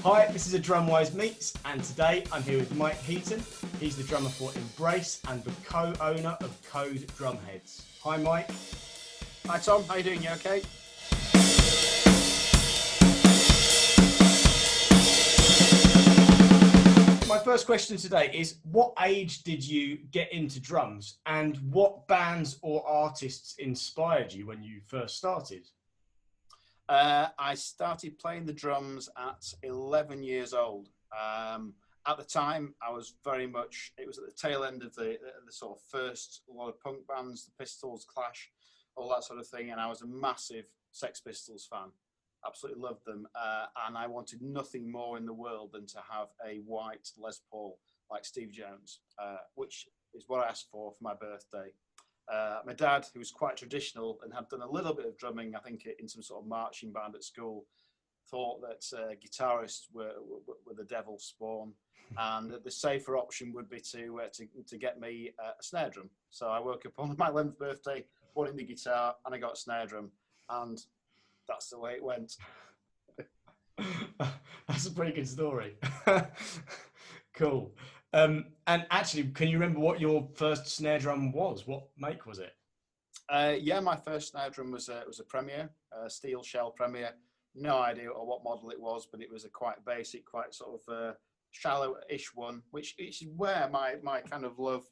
Hi, this is a DrumWise Meets, and today I'm here with Mike Heaton. He's the drummer for Embrace and the co-owner of Code Drumheads. Hi, Mike. Hi, Tom. How you doing? You okay? My first question today is, what age did you get into drums, and what bands or artists inspired you when you first started? I started playing the drums at 11 years old. At the time, I was very much, it was at the tail end of the sort of first lot of punk bands, the Pistols, Clash, all that sort of thing. And I was a massive Sex Pistols fan. Absolutely loved them. And I wanted nothing more in the world than to have a white Les Paul like Steve Jones, which is what I asked for my birthday. My dad, who was quite traditional and had done a little bit of drumming, I think in some sort of marching band at school, thought that guitarists were the devil's spawn, and the safer option would be to get me a snare drum. So I woke up on my 11th birthday wanting the guitar, and I got a snare drum, and that's the way it went. That's a pretty good story. Cool. And actually, can you remember what your first snare drum was? What make was it? Yeah, my first snare drum was a Premier, a steel shell Premier. No idea what model it was, but it was a quite basic, quite sort of shallow-ish one, which is where my kind of love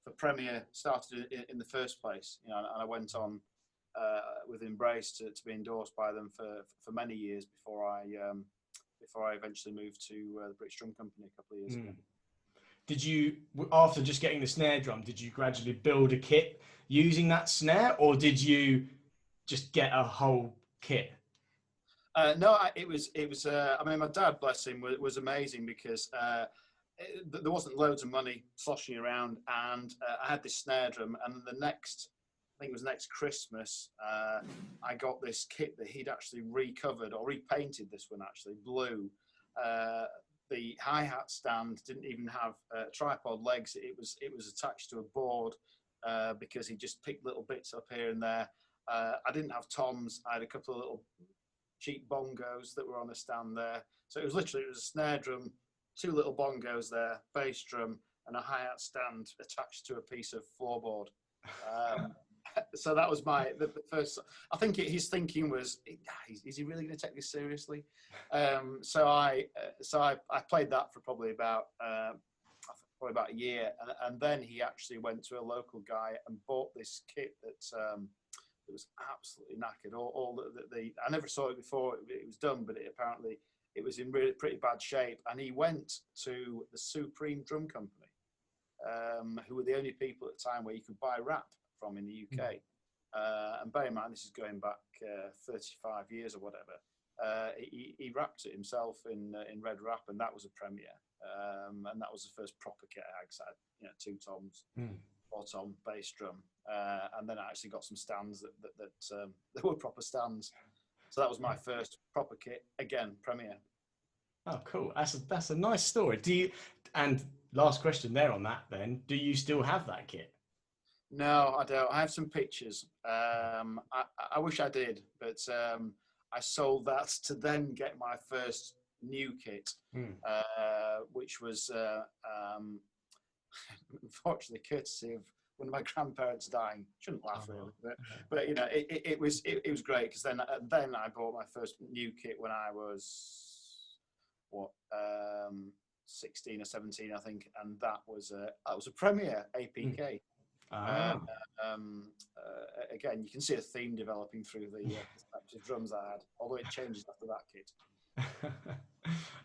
for Premier started in the first place. You know, and I went on with Embrace to be endorsed by them for many years before I eventually moved to the British Drum Company a couple of years ago. Did you, after just getting the snare drum, did you gradually build a kit using that snare, or did you just get a whole kit? No, it was. I mean, my dad, bless him, was amazing because there wasn't loads of money sloshing around, and I had this snare drum. And I think it was next Christmas, I got this kit that he'd actually recovered or repainted. This one actually blue. The hi-hat stand didn't even have tripod legs. It was attached to a board because he just picked little bits up here and there. I didn't have toms. I had a couple of little cheap bongos that were on a stand there. So it was a snare drum, two little bongos there, bass drum, and a hi-hat stand attached to a piece of floorboard. So that was the first. I think his thinking was, is he really going to take this seriously? So I played that for probably about a year, and then he actually went to a local guy and bought this kit that was absolutely knackered. I never saw it before it was done, but apparently it was in really pretty bad shape. And he went to the Supreme Drum Company, who were the only people at the time where you could buy wrap from in the UK. And bear in mind, this is going back 35 years or whatever. He wrapped it himself in red wrap, and that was a Premier. And that was the first proper kit I had. You know, two toms, 4-tom bass drum, and then I actually got some stands that were proper stands. So that was my first proper kit. Again, Premier. Oh, cool. That's a nice story. And last question there on that then, do you still have that kit? No, I don't. I have some pictures. I wish I did, but I sold that to then get my first new kit, which was unfortunately courtesy of one of my grandparents dying. Shouldn't laugh really, but you know, it was great because then I bought my first new kit when I was 16 or 17, I think, and that was a Premier APK. Again, you can see a theme developing through the types of drums I had, although it changes after that kit.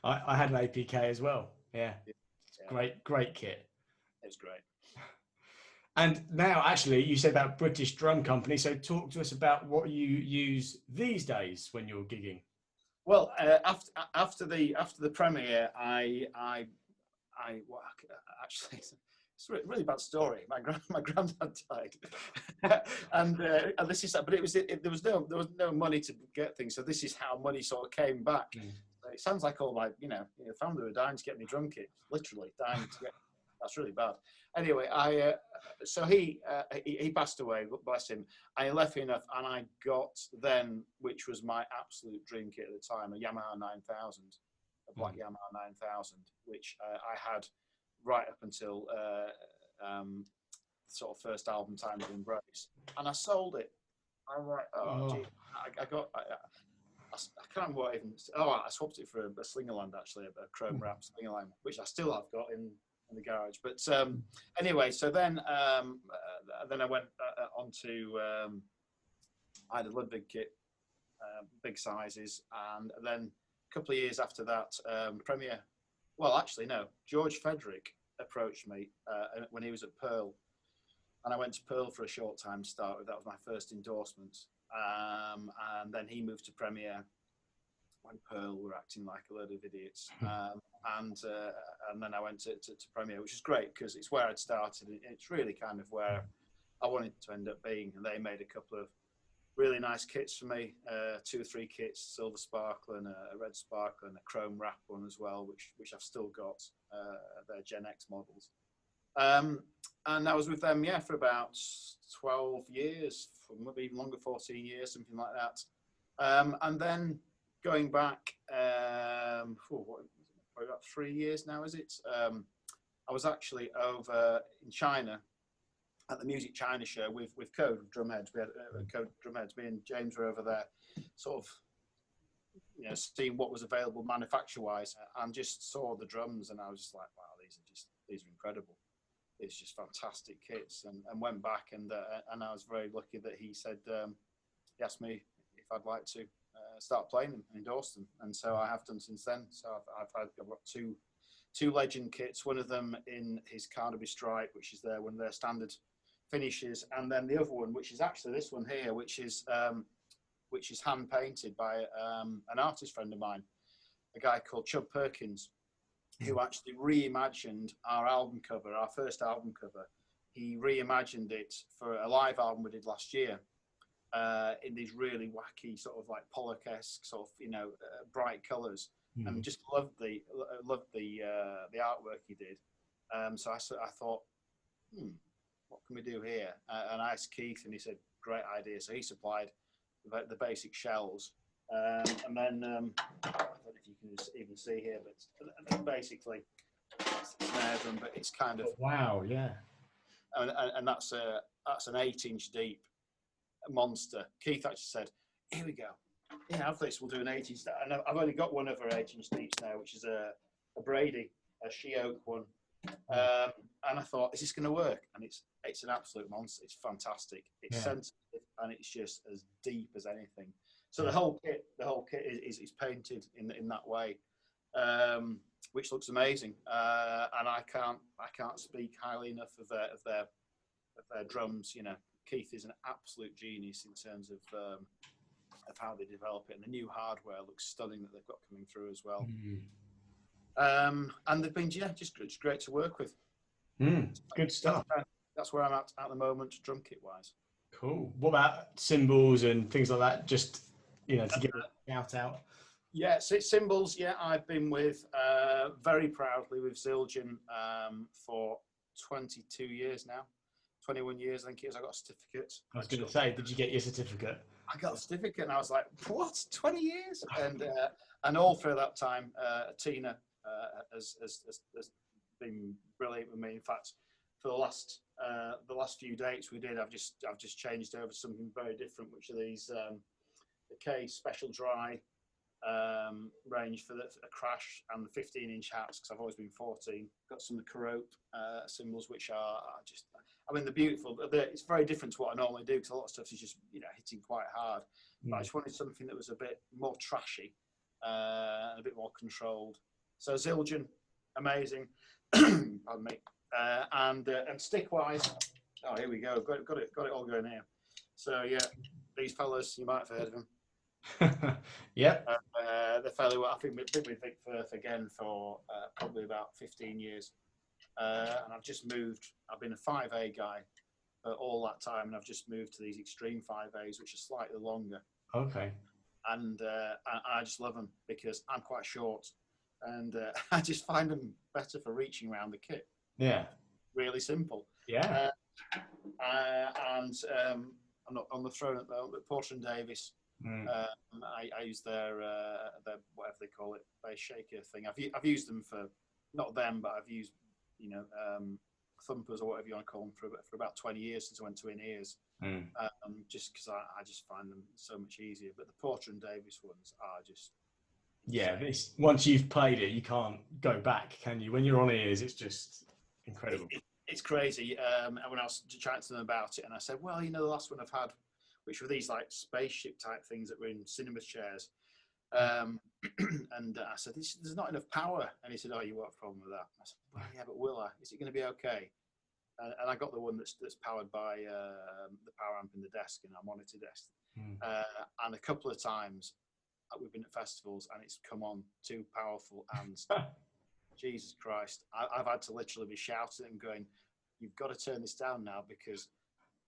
I had an APK as well. Yeah. Great kit. It's great. And now, actually, you said about British Drum Company. So talk to us about what you use these days when you're gigging. Well, after the Premier, actually. It's a really bad story. My granddad died, and this is. But there was no money to get things, so this is how money sort of came back. It sounds like all my family were dying to get me drum kit, literally dying to get. That's really bad. Anyway, so he passed away, bless him. I left enough, and I got then, which was my absolute dream kit at the time, a Yamaha 9000. a black Yamaha 9000, which I had right up until sort of first album, Time to Embrace, and I sold it. I'm like, oh, gee, I can't remember what even. Oh, I swapped it for a Slingerland, actually, a chrome wrap Slingerland, which I still have got in the garage. But anyway, so then I went on to I had a Ludwig kit, big sizes, and then a couple of years after that, Premier. Well, actually, no, George Frederick approached me when he was at Pearl, and I went to Pearl for a short time to start with. That was my first endorsement. And then he moved to Premier when Pearl were acting like a load of idiots. And then I went to Premier, which is great because it's where I'd started. It's really kind of where I wanted to end up being. And they made a couple of really nice kits for me, 2 or 3 kits, silver sparkle and a red sparkle and a chrome wrap one as well, which I've still got. They're Gen X models. And I was with them, for about 12 years, maybe even longer, 14 years, something like that. And then going back, probably about 3 years now, is it? I was actually over in China at the Music China show with Code Drumheads. We had Code Drumheads. Me and James were over there, sort of, seeing what was available manufacture-wise, and just saw the drums, and I was just like, wow, these are incredible. It's just fantastic kits, and went back, and I was very lucky that he said, he asked me if I'd like to start playing them and endorse them, and so I have done since then. So I've got two Legend kits, one of them in his Carnaby stripe, which is one of their standard finishes, and then the other one, which is actually this one here, which is hand painted by an artist friend of mine, a guy called Chub Perkins, who actually reimagined our album cover, our first album cover. He reimagined it for a live album we did last year, in these really wacky sort of like Pollock-esque sort of, bright colours, and just loved the artwork he did. So I thought, what can we do here? And I asked Keith, and he said, great idea. So he supplied the basic shells. And then, I don't know if you can even see here, but basically it's the snare drum, but it's kind of... Wow, yeah. And that's an 8-inch deep monster. Keith actually said, here we go. Yeah, have this, we'll do an 8-inch. And I've only got one other 8-inch deeps now, which is a Brady, a she-oak one. And I thought, is this going to work? And it's an absolute monster. It's fantastic. It's sensitive, and it's just as deep as anything. So the whole kit is painted in that way, which looks amazing. And I can't speak highly enough of their drums. Keith is an absolute genius in terms of how they develop it, and the new hardware looks stunning that they've got coming through as well. And they've been just great to work with. Good stuff. That's where I'm at the moment, drum kit wise. Cool. What about cymbals and things like that? Just to give a shout out. Yeah, cymbals. Yeah, I've been with very proudly with Zildjian for 22 years now. 21 years, I think it is. I got a certificate. I was going to say, did you get your certificate? I got a certificate, and I was like, what? 20 years? And all through that time, Tina has been brilliant with me. In fact, for the last few dates we did, I've just changed over to something very different, which are these the K Special Dry range for a crash, and the 15-inch hats, because I've always been 14. Got some of the Carope cymbals, which are just, they're beautiful. It's very different to what I normally do, because a lot of stuff is just hitting quite hard. But I just wanted something that was a bit more trashy and a bit more controlled. So Zildjian, amazing. Pardon me. And stick wise, oh, here we go. Got it all going here. So yeah, these fellas, you might have heard of them. Yep. The fellow, I think we've been with Vic Firth again for probably about 15 years. And I've just moved. I've been a 5A guy all that time, and I've just moved to these extreme 5As, which are slightly longer. Okay. And I just love them because I'm quite short, and I just find them better for reaching around the kit. Yeah. Really simple. Yeah. And I'm not on the throne at the moment, but Porter and Davis, Mm. I use their whatever they call it, bass shaker thing. I've used them for, not them, but I've used, you know, thumpers or whatever you want to call them for about 20 years since I went to in-ears. Mm. Just because I just find them so much easier. But the Porter and Davis ones are just Yeah, insane. once you've played it, you can't go back, can you? When you're on ears, it's just incredible. It's crazy. And when I was chatting to them about it, and I said, well, you know, the last one I've had, which were these like spaceship type things that were in cinema chairs. And I said, there's not enough power. And he said, oh, you won't have a problem with that. I said, well, yeah, but will I? Is it going to be okay? And I got the one that's powered by the power amp in the desk and our monitor desk. Mm. And a couple of times we've been at festivals and it's come on too powerful, and Jesus Christ, I've had to literally be shouting and going, you've got to turn this down now because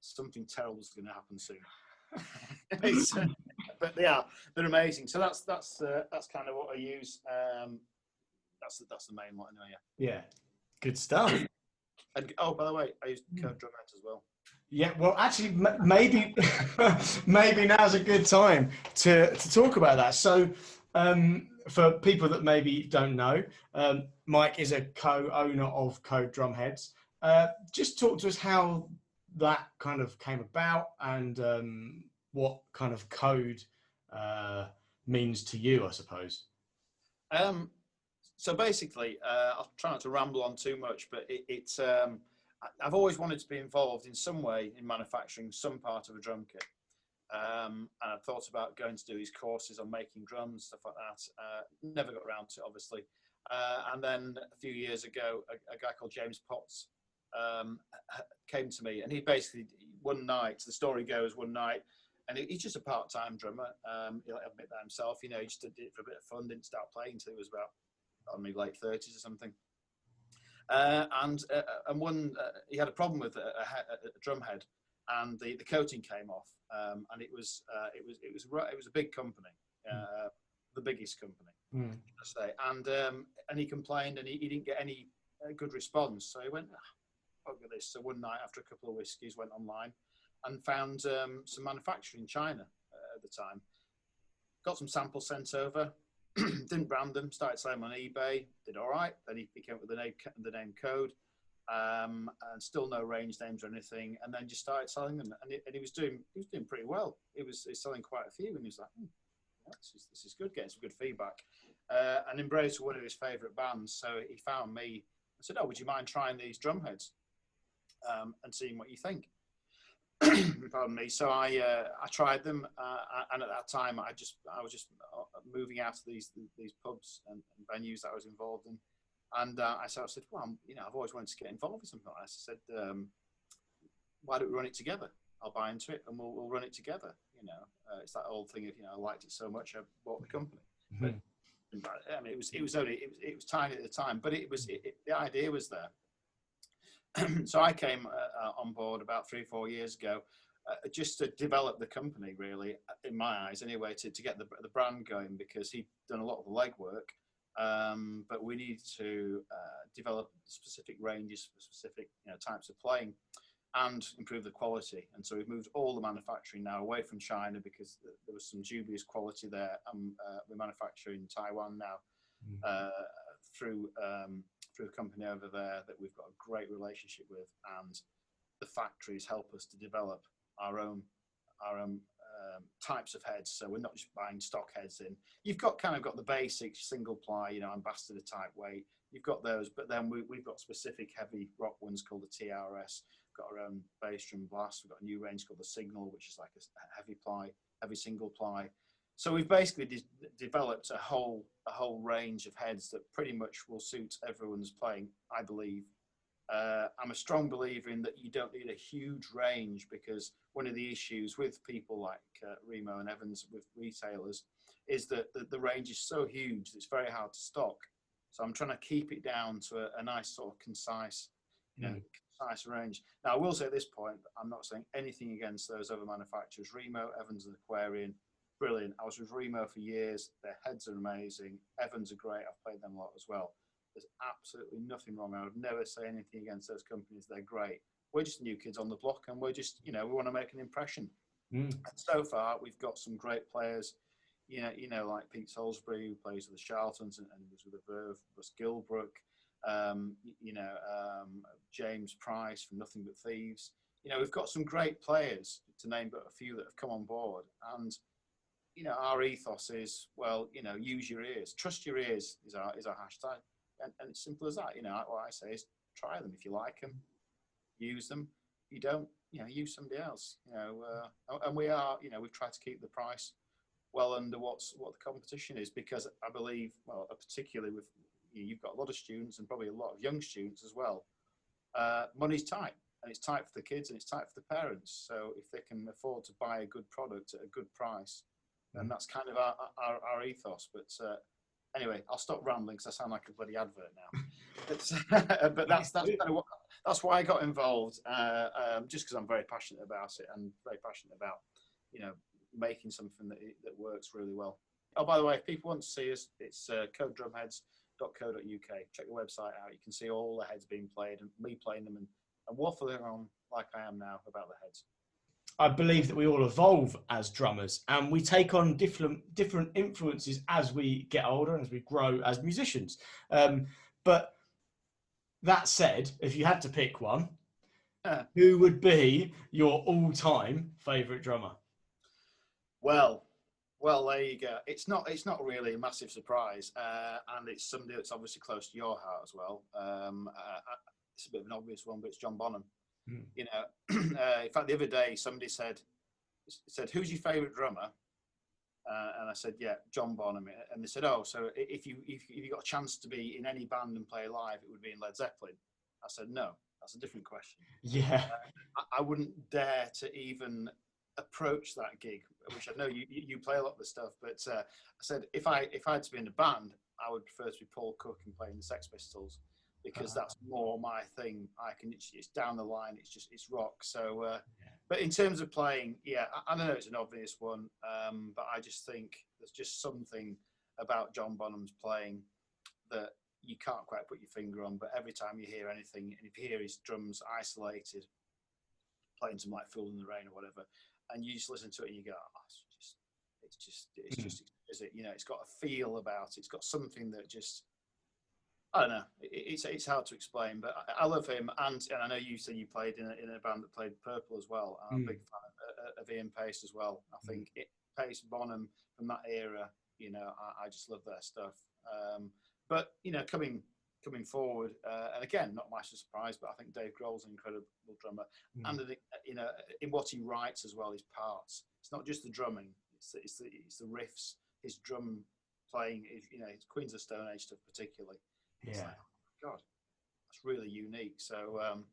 something terrible is going to happen soon. But yeah, they're amazing. So that's kind of what I use. That's the main one anyway. Yeah, good stuff. And oh, by the way, I use Code Drum Heads as well. Yeah, well, actually, maybe maybe now's a good time to talk about that. So, for people that maybe don't know, Mike is a co-owner of Code Drumheads. Just talk to us how that kind of came about and what kind of code means to you, I suppose. So basically, I'll try not to ramble on too much, but it's I've always wanted to be involved in some way in manufacturing some part of a drum kit. And I've thought about going to do these courses on making drums, stuff like that. Never got around to it, obviously. And then a few years ago, a guy called James Potts came to me, and he basically, one night, the story goes, one night, and he's just a part-time drummer. He'll admit that himself. You know, he just did it for a bit of fun, didn't start playing until he was about, maybe late 30s or something. And one, he had a problem with a drum head, and the coating came off, and it was a big company, the biggest company, I say, and he complained, and he didn't get any good response, so he went, oh, look at this. So one night, after a couple of whiskeys, went online and found some manufacturer in China at the time. Got some samples sent over. Didn't brand them, started selling them on eBay, did all right. Then he came up with the name code, and still no range names or anything. And then just started selling them, and he was doing pretty well. He was selling quite a few, and he was like, yeah, this is good, getting some good feedback. And Embrace were one of his favourite bands, so he found me and said, oh, would you mind trying these drum heads and seeing what you think? Pardon me. So I tried them, and at that time I was just moving out of these pubs and venues that I was involved in, and I said, well, I've always wanted to get involved with something like this. I said, why don't we run it together? I'll buy into it and we'll run it together. It's that old thing of I liked it so much I bought the company. But I mean, it was tiny at the time, but the idea was there. So I came on board about 3 or 4 years ago, just to develop the company, really, in my eyes anyway, to get the brand going, because he'd done a lot of the legwork, but we need to develop specific ranges for specific types of playing and improve the quality. And so we've moved all the manufacturing now away from China because there was some dubious quality there, and we manufacture in Taiwan now through a company over there that we've got a great relationship with, and the factories help us to develop our own types of heads. So we're not just buying stock heads in. You've got the basic single ply, ambassador type weight. You've got those, but then we've got specific heavy rock ones called the TRS. We've got our own bass drum blast. We've got a new range called the Signal, which is like a heavy single ply. So we've basically developed a whole range of heads that pretty much will suit everyone's playing, I believe. I'm a strong believer in that you don't need a huge range, because one of the issues with people like Remo and Evans, with retailers, is that the range is so huge that it's very hard to stock. So I'm trying to keep it down to a nice sort of concise range. Now, I will say at this point, I'm not saying anything against those other manufacturers. Remo, Evans and Aquarian, brilliant. I was with Remo for years. Their heads are amazing. Evans are great. I've played them a lot as well. There's absolutely nothing wrong. I would never say anything against those companies. They're great. We're just new kids on the block, and we're just, we want to make an impression. Mm. And so far, we've got some great players. Like Pete Salisbury, who plays with the Charltons and was with the Verve, Russ Gilbrook, James Price from Nothing But Thieves. We've got some great players, to name but a few, that have come on board. And, our ethos is, well, use your ears. Trust your ears is our hashtag. And it's simple as that. What I say is try them. If you like them, use them. You don't, use somebody else. And we are, we've tried to keep the price well under what the competition is, because I believe, well, particularly with you've got a lot of students and probably a lot of young students as well. Money's tight, and it's tight for the kids and it's tight for the parents. So if they can afford to buy a good product at a good price, then that's kind of our ethos. But anyway, I'll stop rambling because I sound like a bloody advert now. But that's kind of that's why I got involved, just because I'm very passionate about it and very passionate about making something that works really well. Oh, by the way, if people want to see us, it's codedrumheads.co.uk. Check the website out. You can see all the heads being played and me playing them and waffling on like I am now about the heads. I believe that we all evolve as drummers, and we take on different influences as we get older and as we grow as musicians. But that said, if you had to pick one, who would be your all-time favourite drummer? Well, there you go. It's not really a massive surprise, and it's somebody that's obviously close to your heart as well. It's a bit of an obvious one, but it's John Bonham. In fact, the other day somebody said, "Who's your favourite drummer?" And I said, "Yeah, John Bonham." And they said, "Oh, so if you got a chance to be in any band and play live, it would be in Led Zeppelin." I said, "No, that's a different question." Yeah, I wouldn't dare to even approach that gig, which I know you play a lot of the stuff. But I said, if I had to be in a band, I would prefer to be Paul Cook and playing the Sex Pistols, because that's more my thing. It's down the line. It's rock. So, but in terms of playing, I know it's an obvious one, but I just think there's just something about John Bonham's playing that you can't quite put your finger on. But every time you hear anything, and if you hear his drums isolated, playing some like "Fool in the Rain" or whatever, and you just listen to it and you go, oh, it's just exquisite. It's got a feel about it. It's got something that just, I don't know. It's hard to explain, but I love him. And I know you said you played in a band that played Purple as well. I'm a big fan of Ian Pace as well. I think Pace, Bonham from that era, I just love their stuff. But coming forward, and again, not much of a surprise, but I think Dave Grohl's an incredible drummer, and in what he writes as well, his parts. It's not just the drumming; it's the riffs, his drum playing. His Queens of Stone Age stuff particularly. It's like, oh God, that's really unique. So,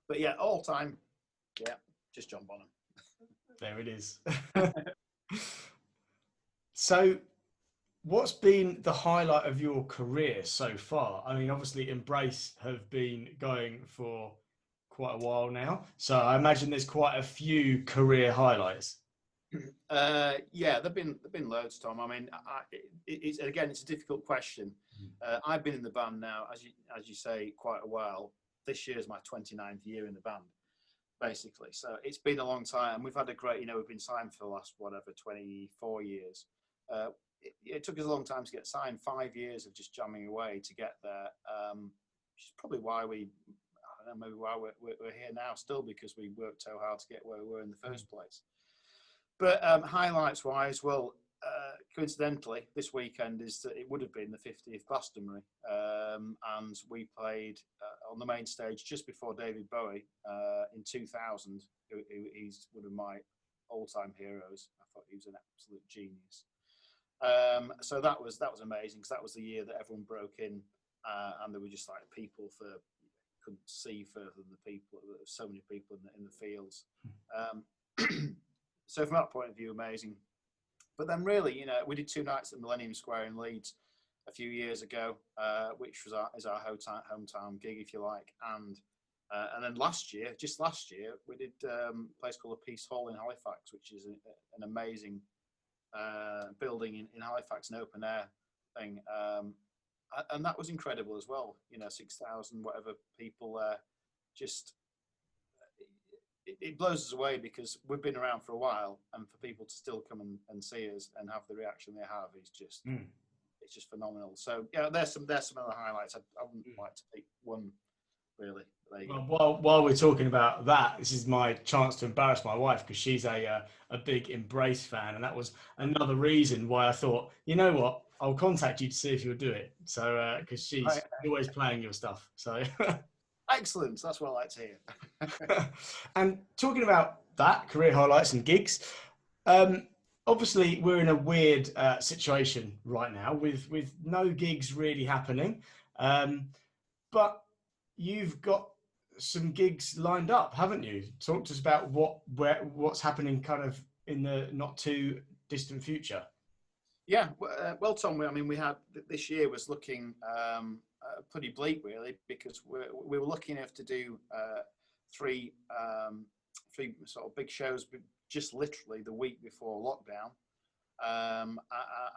but yeah, all time, just John Bonham. There it is. So, what's been the highlight of your career so far? I mean, obviously, Embrace have been going for quite a while now, so I imagine there's quite a few career highlights. There've been loads, Tom. I mean, it's a difficult question. I've been in the band now, as you say, quite a while. This year's my 29th year in the band, basically. So it's been a long time. We've had a great, we've been signed for the last 24 years. It took us a long time to get signed. 5 years of just jamming away to get there, which is probably why maybe why we're here now still, because we worked so hard to get where we were in the first place. But highlights wise, well, coincidentally, this weekend it would have been the 50th Glastonbury, and we played on the main stage just before David Bowie in 2000. He's one of my all-time heroes. I thought he was an absolute genius. So that was amazing, because that was the year that everyone broke in, and there were just like people couldn't see further than the people. There were so many people in the fields. So from that point of view, amazing. But then really, we did 2 nights at Millennium Square in Leeds a few years ago, which was our hometown gig, if you like. And then just last year, we did a place called the Peace Hall in Halifax, which is an amazing building in Halifax, an open air thing. And that was incredible as well. 6,000 whatever people there. Just it blows us away because we've been around for a while, and for people to still come and see us and have the reaction they have is just it's just phenomenal. So yeah, there's some of the highlights. I wouldn't like to pick one really. Well, while we're talking about that, this is my chance to embarrass my wife because she's a big Embrace fan, and that was another reason why I thought, you know what, I'll contact you to see if you'll do it. So because she's always playing your stuff. So excellent, that's what I like to hear. And talking about that, career highlights and gigs, obviously we're in a weird situation right now with no gigs really happening, but you've got some gigs lined up, haven't you? Talk to us about what's happening kind of in the not too distant future. Yeah, well, Tom, I mean, we had this year was looking pretty bleak, really, because we were lucky enough to do three sort of big shows just literally the week before lockdown,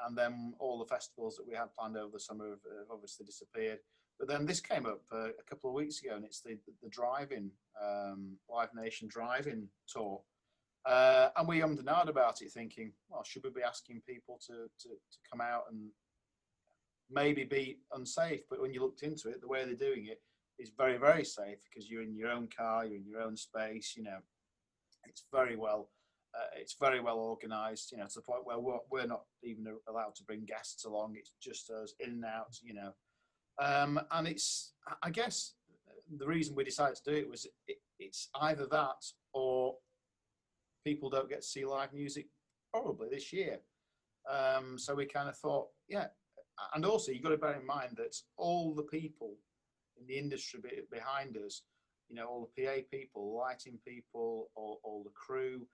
and then all the festivals that we had planned over the summer have obviously disappeared. But then this came up a couple of weeks ago, and it's the drive-in Live Nation drive-in tour. And we ummed and ahed about it, thinking, well, should we be asking people to come out and maybe be unsafe? But when you looked into it, the way they're doing it is very, very safe because you're in your own car, you're in your own space. You know, it's very well organised. You know, to the point where we're not even allowed to bring guests along. It's just us in and out. You know, and it's, I guess, the reason we decided to do it was it's either that or people don't get to see live music probably this year. So we kind of thought, yeah. And also you've got to bear in mind that all the people in the industry behind us, you know, all the PA people, lighting people, all the crew,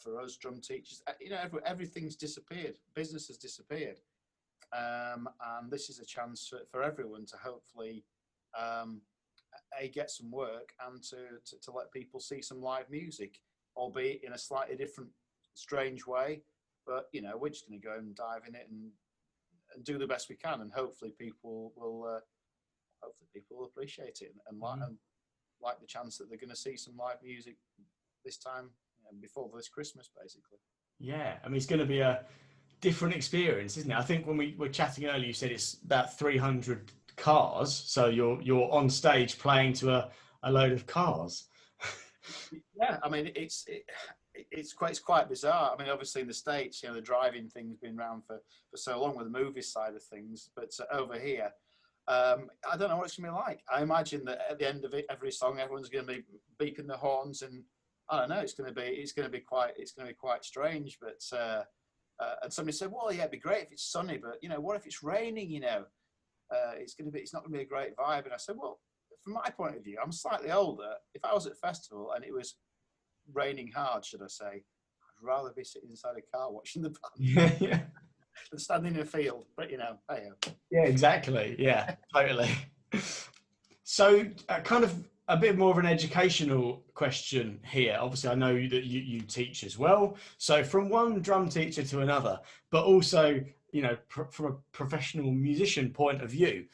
for us drum teachers, you know, everything's disappeared. Business has disappeared. And this is a chance for everyone to hopefully get some work and to let people see some live music, albeit in a slightly different, strange way. But, you know, we're just going to go and dive in it and do the best we can, and hopefully people will appreciate it and like the chance that they're going to see some live music this time, you know, before this Christmas, basically. Yeah, I mean, it's going to be a different experience, isn't it? I think when we were chatting earlier, you said it's about 300 cars, so you're on stage playing to a load of cars. Yeah, I mean, it's quite bizarre. I mean, obviously in the States, you know, the driving thing's been around for so long with the movie side of things, but over here, I don't know what it's going to be like. I imagine that at the end of every song, everyone's going to be beeping the horns, and I don't know. It's going to be quite strange. But and somebody said, well, yeah, it'd be great if it's sunny, but you know, what if it's raining? You know, it's not going to be a great vibe. And I said, well, from my point of view, I'm slightly older. If I was at a festival and it was raining hard, should I say, I'd rather be sitting inside a car watching the band Yeah. than standing in a field. But you know, hey. Yeah, exactly. Yeah, totally. So, kind of a bit more of an educational question here. Obviously, I know that you teach as well. So, from one drum teacher to another, but also, you know, from a professional musician point of view,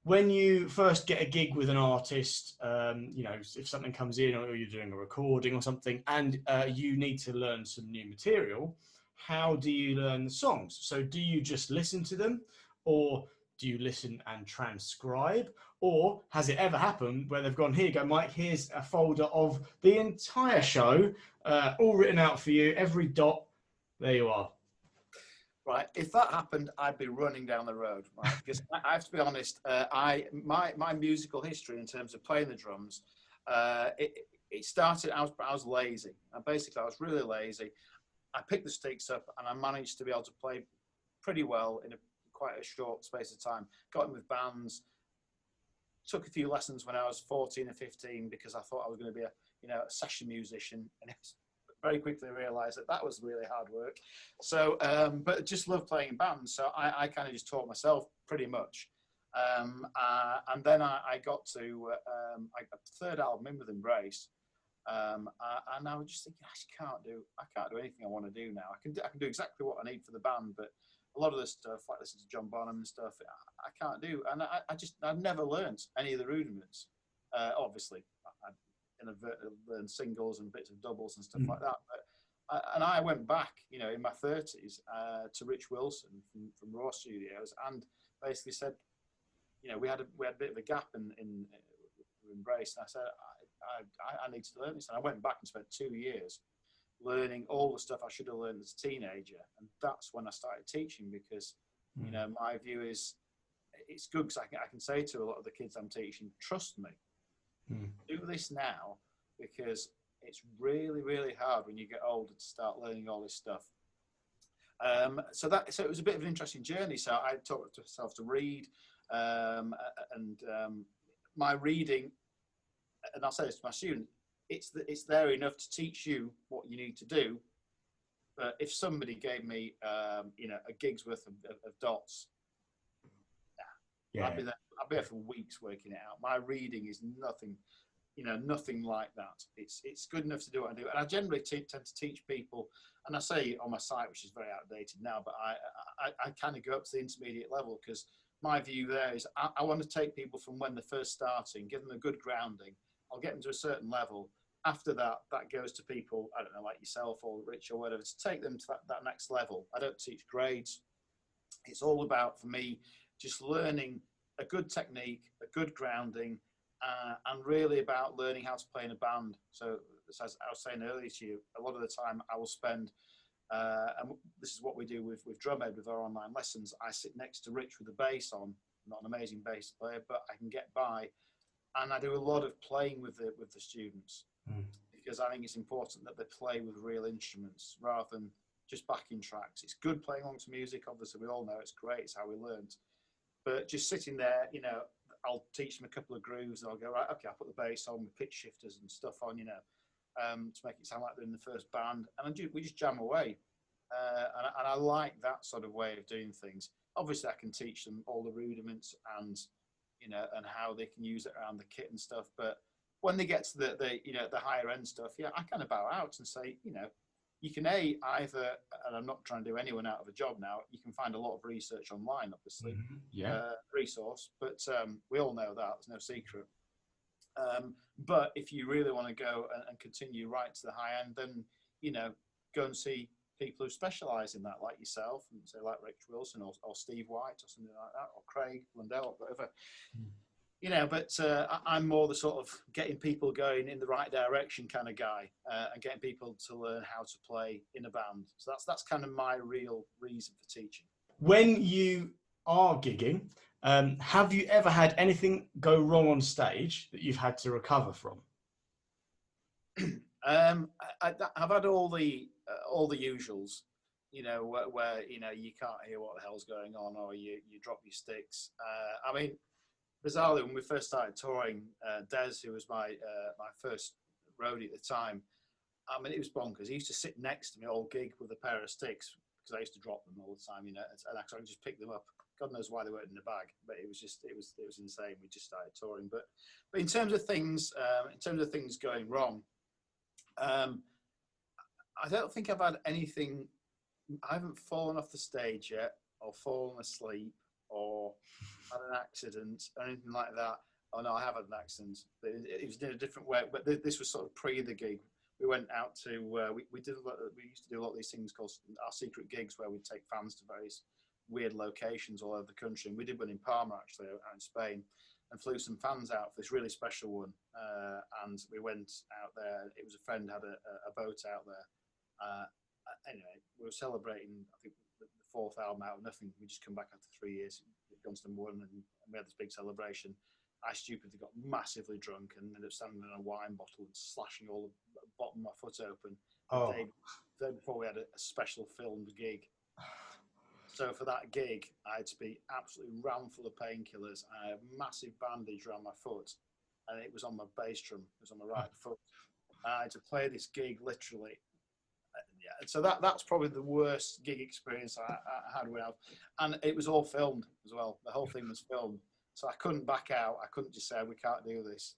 when you first get a gig with an artist, you know, if something comes in or you're doing a recording or something, and you need to learn some new material, how do you learn the songs? So do you just listen to them, or do you listen and transcribe? Or has it ever happened where they've gone, here you go, Mike, here's a folder of the entire show, all written out for you, every dot, there you are. Right, if that happened, I'd be running down the road, right? Because I have to be honest, my musical history in terms of playing the drums, it started, I was lazy. And basically, I was really lazy. I picked the sticks up and I managed to be able to play pretty well in quite a short space of time. Got in with bands, took a few lessons when I was 14 or 15 because I thought I was going to be a session musician, and it was very quickly realised that was really hard work. So, but just love playing in bands. So I kind of just taught myself pretty much. And then I got to I got the third album in with Embrace. And I was just thinking, I can't do anything I want to do now. I can do exactly what I need for the band, but a lot of the stuff, like listening to John Bonham and stuff, I can't do. And I've never learned any of the rudiments. Obviously, learn singles and bits of doubles and stuff like that. But I went back, you know, in my 30s to Rich Wilson from Raw Studios, and basically said, you know, we had a bit of a gap in Embrace, and I said, I need to learn this. And I went back and spent 2 years learning all the stuff I should have learned as a teenager, and that's when I started teaching, because you know, my view is it's good because I can say to a lot of the kids I'm teaching, trust me, do this now, because it's really, really hard when you get older to start learning all this stuff. So it was a bit of an interesting journey. So I taught myself to read, and my reading, and I'll say this to my students, it's there enough to teach you what you need to do. But if somebody gave me, you know, a gig's worth of dots, I'd be there for weeks working it out. My reading is nothing, you know, nothing like that. It's good enough to do what I do. And I generally tend to teach people, and I say on my site, which is very outdated now, but I kind of go up to the intermediate level, because my view there is I want to take people from when they're first starting, give them a good grounding. I'll get them to a certain level. After that, that goes to people, I don't know, like yourself or Rich or whatever, to take them to that next level. I don't teach grades. It's all about, for me, just learning a good technique, a good grounding, and really about learning how to play in a band. So as I was saying earlier to you, a lot of the time I will spend, and this is what we do with DrumWise, with our online lessons, I sit next to Rich with the bass on. I'm not an amazing bass player, but I can get by. And I do a lot of playing with the students, because I think it's important that they play with real instruments rather than just backing tracks. It's good playing along to music, obviously we all know it's great, it's how we learned. But just sitting there, you know, I'll teach them a couple of grooves, and I'll go, right, okay, I'll put the bass on with pitch shifters and stuff on, you know, to make it sound like they're in the first band, and we just jam away. And I like that sort of way of doing things. Obviously, I can teach them all the rudiments and, you know, and how they can use it around the kit and stuff. But when they get to the you know, the higher end stuff, yeah, I kind of bow out and say, you know, you can either, and I'm not trying to do anyone out of a job now, you can find a lot of research online, obviously, resource, but we all know that, there's no secret. But if you really want to go and continue right to the high end, then, you know, go and see people who specialise in that, like yourself, and say like Rich Wilson or Steve White or something like that, or Craig Blundell or whatever. You know, but I'm more the sort of getting people going in the right direction kind of guy, and getting people to learn how to play in a band. So that's kind of my real reason for teaching. When you are gigging, have you ever had anything go wrong on stage that you've had to recover from? I've had all the usuals, you know, where you know, you can't hear what the hell's going on, or you drop your sticks. I mean, bizarrely, when we first started touring, Des, who was my first roadie at the time, I mean, it was bonkers. He used to sit next to me all gig with a pair of sticks, because I used to drop them all the time, you know, and I could just pick them up. God knows why they weren't in the bag, but it was insane. We just started touring. But in terms of things going wrong, I don't think I've had anything. I haven't fallen off the stage yet, or fallen asleep, or had an accident, or anything like that. Oh no, I have had an accident. It was in a different way, but this was sort of pre the gig. We went out to we used to do a lot of these things called our secret gigs, where we'd take fans to various weird locations all over the country. And we did one in Palma, actually, out in Spain, and flew some fans out for this really special one. And we went out there. It was a friend had a boat out there. Anyway, we were celebrating, I think, the fourth album out of nothing. We just come back after 3 years, gone to number one, and we had this big celebration. I stupidly got massively drunk and ended up standing in a wine bottle and slashing all the bottom of my foot open. The day before we had a special filmed gig. So for that gig, I had to be absolutely rammed full of painkillers. I had a massive bandage around my foot, and it was on my bass drum. It was on my right foot. I had to play this gig literally. Yeah, so that's probably the worst gig experience I had and it was all filmed as well. The whole thing was filmed, so I couldn't back out. I couldn't just say we can't do this.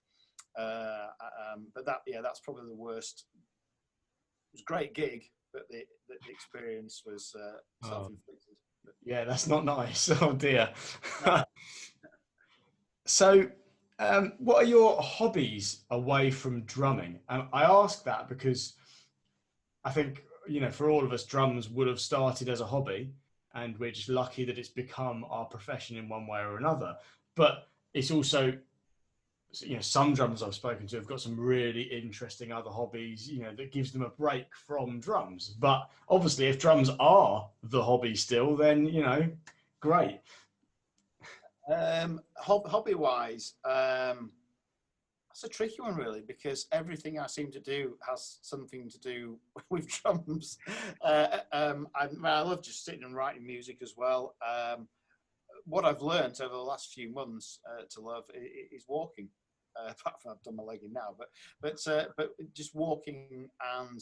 But that's probably the worst. It was a great gig, but the experience was self-inflicted. Yeah, that's not nice. Oh dear. So What are your hobbies away from drumming? And I ask that because I think, for all of us, drums would have started as a hobby, and we're just lucky that it's become our profession in one way or another. But it's also, some drummers I've spoken to have got some really interesting other hobbies, that gives them a break from drums. But obviously, if drums are the hobby still, then, great. Hobby wise, that's a tricky one, really, because everything I seem to do has something to do with drums. I love just sitting and writing music as well. What I've learned over the last few months to love is walking. Apart from I've done my legging now, but just walking and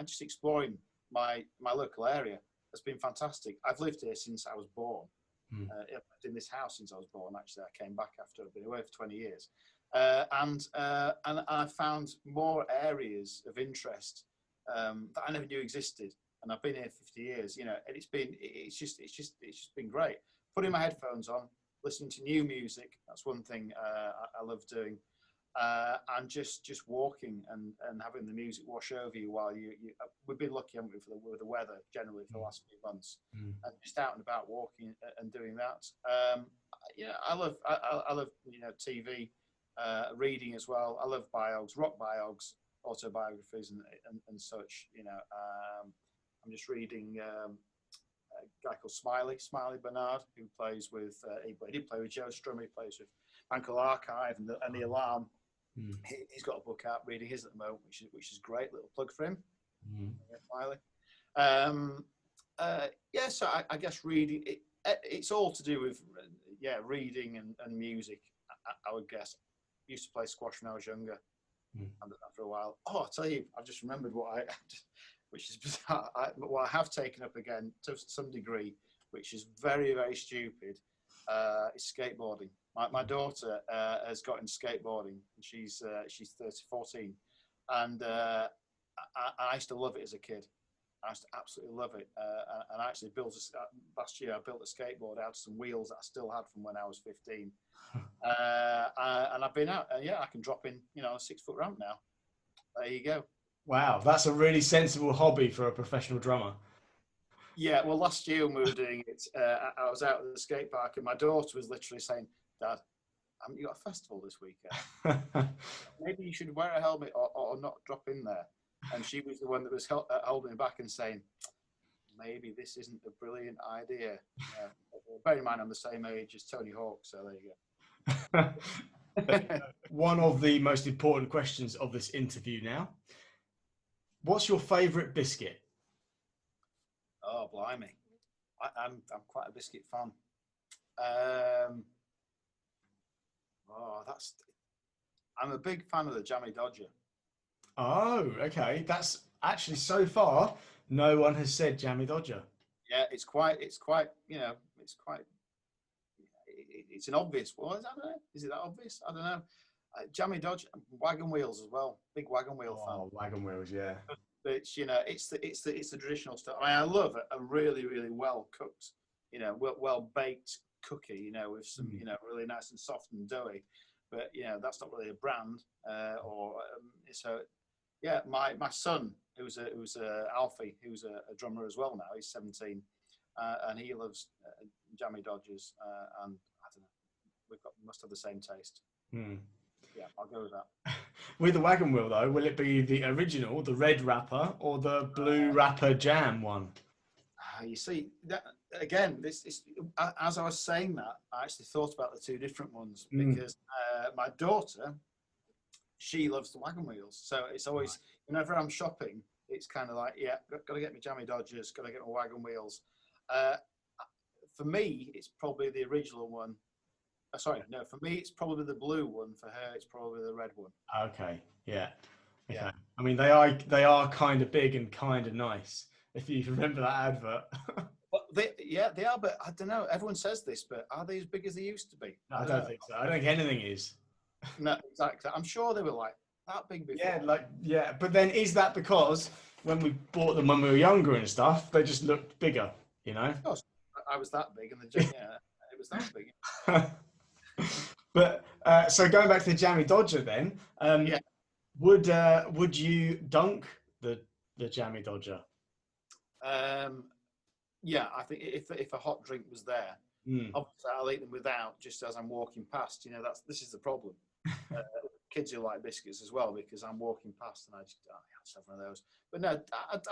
just exploring my local area has been fantastic. I've lived here since I was born. I've lived in this house since I was born. Actually, I came back after I've been away for 20 years. And I found more areas of interest that I never knew existed, and I've been here 50 years. And it's just been great. Putting my headphones on, listening to new music. That's one thing I love doing, and just walking and having the music wash over you while you. We've been lucky, haven't we, with the weather generally for the last few months, and just out and about walking and doing that. I love TV. Reading as well. I love rock biogs, autobiographies, and such. I'm just reading a guy called Smiley Bernard, who plays with. He did play with Joe Strummer. He plays with Ankle Archive and the Alarm. He's got a book out. Reading his at the moment, which is great. Little plug for him. Smiley. So I guess reading. It's all to do with reading and music. I would guess. Used to play squash when I was younger. I've done that for a while. Oh, I'll tell you, I've just remembered which is bizarre. What I have taken up again to some degree, which is very, very stupid, is skateboarding. My daughter has got into skateboarding, and she's 14, and I used to love it as a kid. I used to absolutely love it, and I actually last year I built a skateboard out of some wheels that I still had from when I was 15. And I've been out, I can drop in, a 6-foot ramp now. There you go. Wow, that's a really sensible hobby for a professional drummer. Yeah, well, last year when we were doing it, I was out at the skate park, and my daughter was literally saying, "Dad, haven't you got a festival this weekend? Maybe you should wear a helmet or not drop in there." And she was the one that was holding me back and saying, "Maybe this isn't a brilliant idea." Bear in mind, I'm the same age as Tony Hawk, so there you go. One of the most important questions of this interview now. What's your favourite biscuit? Oh, blimey. I'm quite a biscuit fan. I'm a big fan of the Jammy Dodger. Oh, okay. That's actually, so far, no one has said Jammy Dodger. Yeah, it's an obvious one. I don't know. Is it that obvious? I don't know. Jammy Dodger, wagon wheels as well. Big wagon wheel fan. Oh, wagon wheels, yeah. It's it's the traditional stuff. I mean, I love a really, really well cooked, well baked cookie, with some really nice and soft and doughy. But that's not really a brand. My son, who's Alfie, who's a drummer as well now. He's 17, and he loves Jammy Dodgers, and I don't know. We must have the same taste. Yeah, I'll go with that. With the wagon wheel, though, will it be the original, the red wrapper, or the blue wrapper jam one? You see, that again, this as I was saying that, I actually thought about the two different ones because my daughter, she loves the wagon wheels. So it's always, whenever I'm shopping, it's kind of like, got to get me Jammy Dodgers, got to get my wagon wheels. For me, it's probably the original one. For me, it's probably the blue one. For her, it's probably the red one. Okay, yeah. Okay. Yeah. I mean, they are kind of big and kind of nice. If you remember that advert. Well, they are, but I don't know. Everyone says this, but are they as big as they used to be? I don't think so. I don't think anything is. No, exactly. I'm sure they were like that big before. But then is that because when we bought them when we were younger and stuff, they just looked bigger, Of course, I was that big, and it was that big. But so going back to the Jammy Dodger then, Yeah. would you dunk the Jammy Dodger? Um, yeah, I think if a hot drink was there, Mm. obviously I'll eat them without, just as I'm walking past. You know, this is the problem. Uh, Kids who like biscuits as well, because I'm walking past and I just, oh, yeah, I'll just have one of those. But no,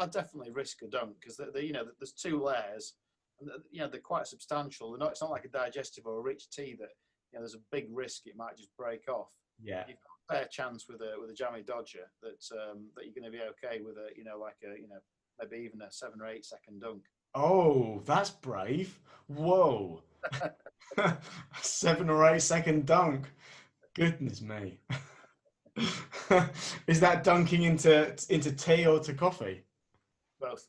I'd definitely risk a dunk, because you know, there's two layers, and you know, they're quite substantial. They're not, it's not like a digestive or a rich tea that, you know, there's a big risk it might just break off. Yeah. You've got a fair chance with a Jammy Dodger that that you're going to be okay with a, you know, like a, you know, maybe even a 7 or 8 second dunk. Oh, that's brave. Whoa. 7 or 8 second dunk. Goodness me. Is that dunking into tea or to coffee? Both.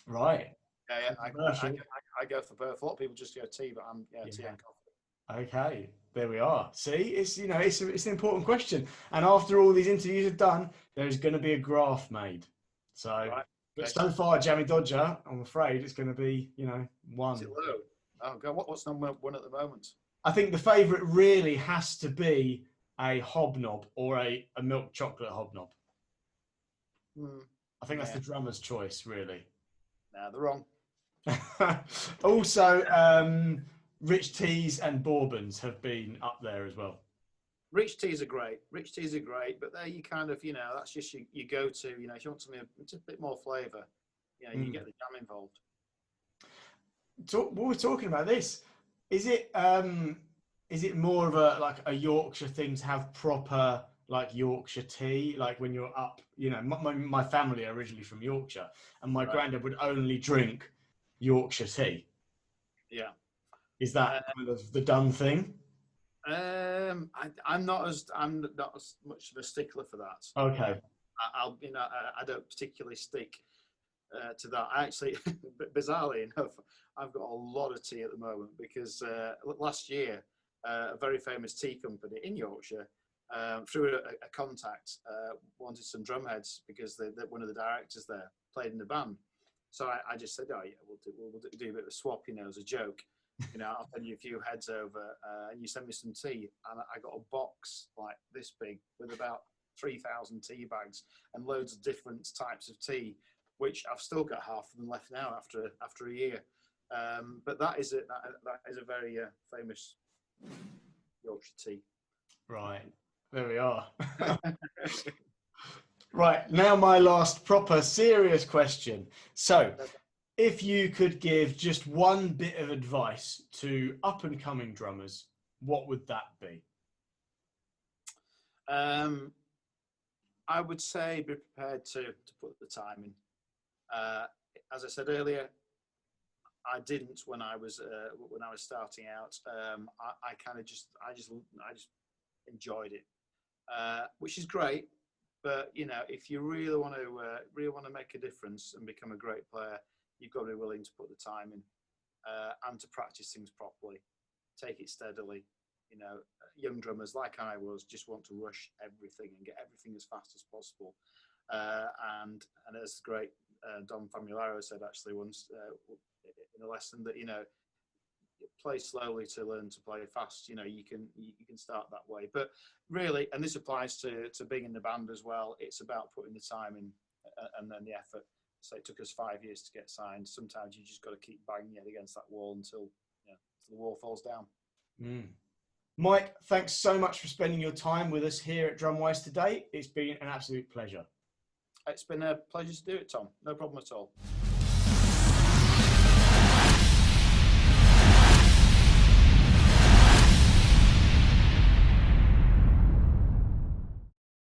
Right. Yeah, yeah. Controversial. I go for both. A lot of people just go tea, but I'm, yeah, tea Yeah. and coffee. Okay. There we are. See, it's it's an important question. And after all these interviews are done, there's going to be a graph made. So, Right. but Okay. so far, Jammy Dodger, I'm afraid it's going to be Is one. it low? Oh God, what's number one at the moment? I think the favourite really has to be a hobnob or a milk chocolate hobnob. Hmm. I think that's Yeah. the drummer's choice, really. No, they're wrong. Also, rich teas and bourbons have been up there as well. Rich teas are great. Rich teas are great, but there you kind of, you know, that's just you go to, you know, if you want something a bit more flavour, you know, you Mm. get the jam involved. What we're talking about this, is it more of a like a Yorkshire thing to have proper like Yorkshire tea, like when you're up, my family are originally from Yorkshire, and my Right. granddad would only drink Yorkshire tea. Yeah. Is that kind of the done thing? I'm not as much of a stickler for that. Okay. I'll, you know, I don't particularly stick to that. Actually, bizarrely enough, I've got a lot of tea at the moment because last year, a very famous tea company in Yorkshire, through a contact, wanted some drum heads because one of the directors there played in the band. So I just said, oh yeah, we'll do a bit of a swap, you know, as a joke. You know, I'll send you a few heads over, and you send me some tea. And I got a box like this big with about 3,000 tea bags and loads of different types of tea, which I've still got half of them left now after a year. But that is a very famous Yorkshire tea. Right. There we are. Right. Now my last proper serious question. So, if you could give just one bit of advice to up and coming drummers, what would that be? I would say be prepared to put the time in. As I said earlier, I didn't when I was starting out. I kind of just enjoyed it, which is great. But you know, if you really want to make a difference and become a great player, you've got to be willing to put the time in and to practice things properly. Take it steadily. You know, young drummers like I was just want to rush everything and get everything as fast as possible. And as the great Don Famularo said actually once in a lesson, that you know, play slowly to learn to play fast. You know, you can start that way, but really, and this applies to being in the band as well, it's about putting the time in and then the effort. So it took us 5 years to get signed. Sometimes you just got to keep banging it against that wall until the wall falls down. Mm. Mike, thanks so much for spending your time with us here at DrumWise today. It's been an absolute pleasure. It's been a pleasure to do it, Tom. No problem at all.